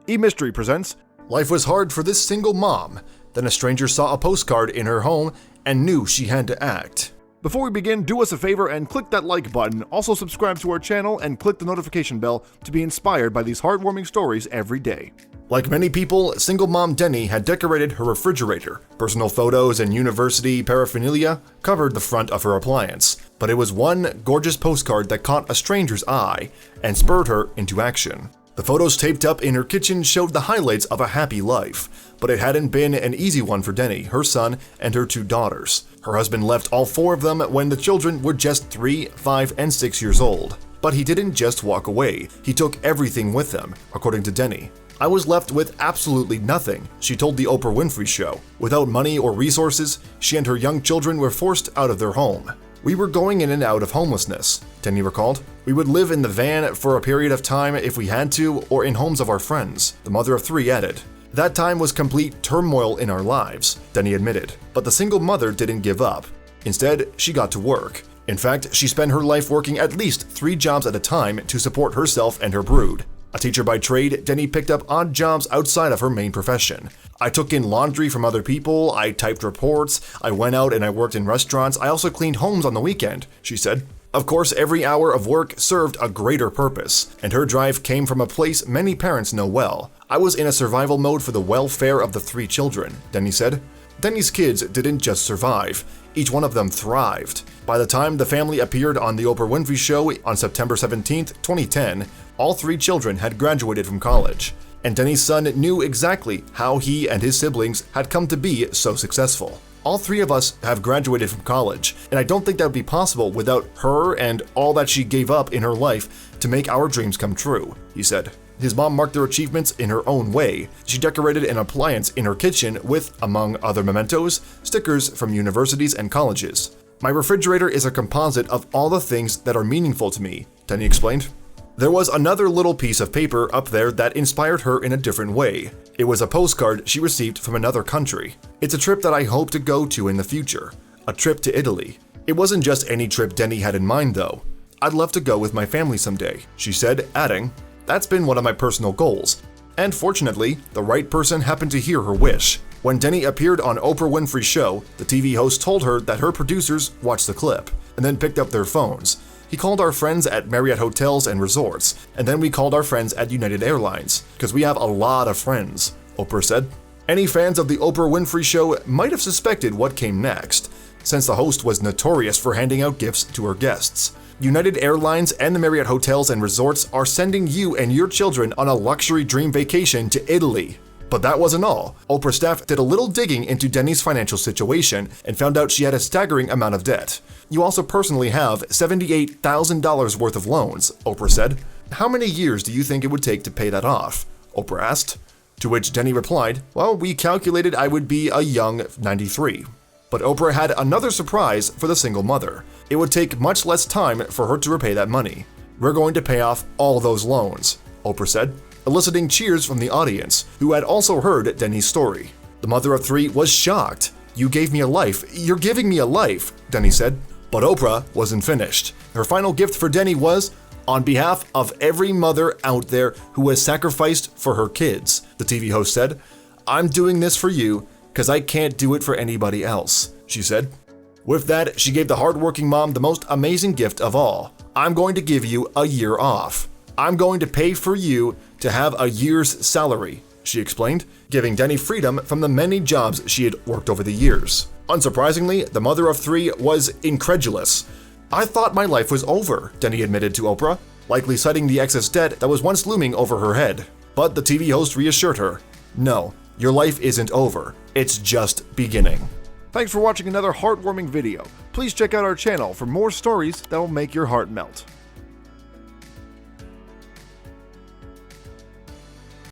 eMystery presents Life Was Hard for This Single Mom. Then a stranger saw a postcard in her home and knew she had to act. Before we begin, do us a favor and click that like button. Also subscribe to our channel and click the notification bell to be inspired by these heartwarming stories every day. Like many people, single mom Denni had decorated her refrigerator. Personal photos and university paraphernalia covered the front of her appliance, but it was one gorgeous postcard that caught a stranger's eye and spurred her into action. The photos taped up in her kitchen showed the highlights of a happy life, but it hadn't been an easy one for Denni, her son, and her 2 daughters. Her husband left all 4 of them when the children were just 3, 5, and 6 years old. But he didn't just walk away, he took everything with him, according to Denni. "I was left with absolutely nothing," she told the Oprah Winfrey Show. Without money or resources, she and her young children were forced out of their home. "We were going in and out of homelessness," Denni recalled. "We would live in the van for a period of time if we had to, or in homes of our friends," the mother of 3 added. "That time was complete turmoil in our lives," Denni admitted. But the single mother didn't give up. Instead, she got to work. In fact, she spent her life working at least 3 jobs at a time to support herself and her brood. A teacher by trade, Denni picked up odd jobs outside of her main profession. "I took in laundry from other people, I typed reports, I went out and I worked in restaurants, I also cleaned homes on the weekend," she said. Of course, every hour of work served a greater purpose, and her drive came from a place many parents know well. "I was in a survival mode for the welfare of the 3 children," Denni said. Denni's kids didn't just survive, each one of them thrived. By the time the family appeared on the Oprah Winfrey Show on September 17, 2010, all 3 children had graduated from college, and Denni's son knew exactly how he and his siblings had come to be so successful. "All 3 of us have graduated from college, and I don't think that would be possible without her and all that she gave up in her life to make our dreams come true," he said. His mom marked their achievements in her own way. She decorated an appliance in her kitchen with, among other mementos, stickers from universities and colleges. "My refrigerator is a composite of all the things that are meaningful to me," Denni explained. There was another little piece of paper up there that inspired her in a different way. It was a postcard she received from another country. "It's a trip that I hope to go to in the future. A trip to Italy." It wasn't just any trip Denni had in mind though. "I'd love to go with my family someday," she said, adding, "That's been one of my personal goals." And fortunately, the right person happened to hear her wish. When Denni appeared on Oprah Winfrey's Show, the TV host told her that her producers watched the clip, and then picked up their phones. "He called our friends at Marriott Hotels and Resorts, and then we called our friends at United Airlines, because we have a lot of friends," Oprah said. Any fans of the Oprah Winfrey Show might have suspected what came next, since the host was notorious for handing out gifts to her guests. United Airlines and the Marriott Hotels and Resorts are sending you and your children on a luxury dream vacation to Italy. But that wasn't all. Oprah staff did a little digging into Denni's financial situation and found out she had a staggering amount of debt. "You also personally have $78,000 worth of loans," Oprah said. "How many years do you think it would take to pay that off?" Oprah asked. To which Denni replied, "Well, we calculated I would be a young 93. But Oprah had another surprise for the single mother. It would take much less time for her to repay that money. "We're going to pay off all those loans," Oprah said, eliciting cheers from the audience, who had also heard Denni's story. The mother of 3 was shocked. "You gave me a life. You're giving me a life," Denni said. But Oprah wasn't finished. Her final gift for Denni was, "On behalf of every mother out there who has sacrificed for her kids," the TV host said, "I'm doing this for you because I can't do it for anybody else," she said. With that, she gave the hardworking mom the most amazing gift of all. "I'm going to give you a year off. I'm going to pay for you to have a year's salary," she explained, giving Denni freedom from the many jobs she had worked over the years. Unsurprisingly, the mother of 3 was incredulous. "I thought my life was over," Denni admitted to Oprah, likely citing the excess debt that was once looming over her head. But the TV host reassured her, "No, your life isn't over. It's just beginning." Thanks for watching another heartwarming video. Please check out our channel for more stories that will make your heart melt.